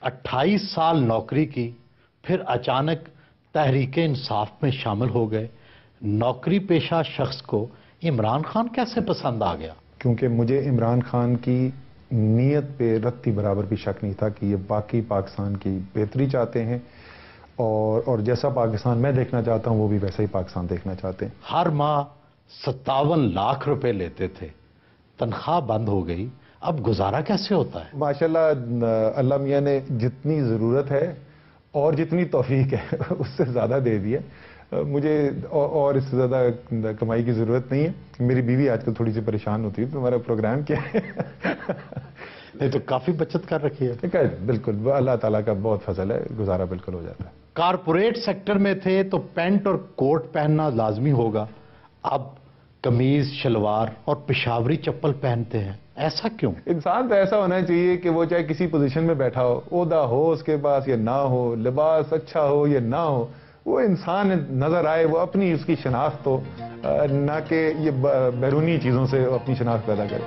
28 साल नौकरी की, फिर अचानक तहरीक इंसाफ में शामिल हो गए। नौकरी पेशा शख्स को इमरान खान कैसे पसंद आ गया? क्योंकि मुझे इमरान खान की नीयत पे रत्ती बराबर भी शक नहीं था कि ये बाकी पाकिस्तान की बेहतरी चाहते हैं, और जैसा पाकिस्तान मैं देखना चाहता हूं वो भी वैसा ही पाकिस्तान देखना चाहते हैं। हर माह 57 लाख रुपए लेते थे, तनख्वाह बंद हो गई, अब गुजारा कैसे होता है? माशाल्लाह अल्लाह मियां ने जितनी ज़रूरत है और जितनी तौफीक है उससे ज़्यादा दे दी है। मुझे और इससे ज़्यादा कमाई की ज़रूरत नहीं है। मेरी बीवी आजकल थोड़ी सी परेशान होती है, तुम्हारा प्रोग्राम क्या है? नहीं तो काफ़ी बचत कर रखी है। बिल्कुल, अल्लाह ताला का बहुत फजल है, गुजारा बिल्कुल हो जाता है। कारपोरेट सेक्टर में थे तो पैंट और कोट पहनना लाजमी होगा, अब कमीज शलवार और पेशावरी चप्पल पहनते हैं, ऐसा क्यों? इंसान तो ऐसा होना चाहिए कि वो चाहे किसी पोजीशन में बैठा हो, ओहदा हो उसके पास या ना हो, लिबास अच्छा हो या ना हो, वो इंसान नजर आए, वो अपनी उसकी शनाख्त हो, ना कि ये बैरूनी चीज़ों से अपनी शनाख्त पैदा करे।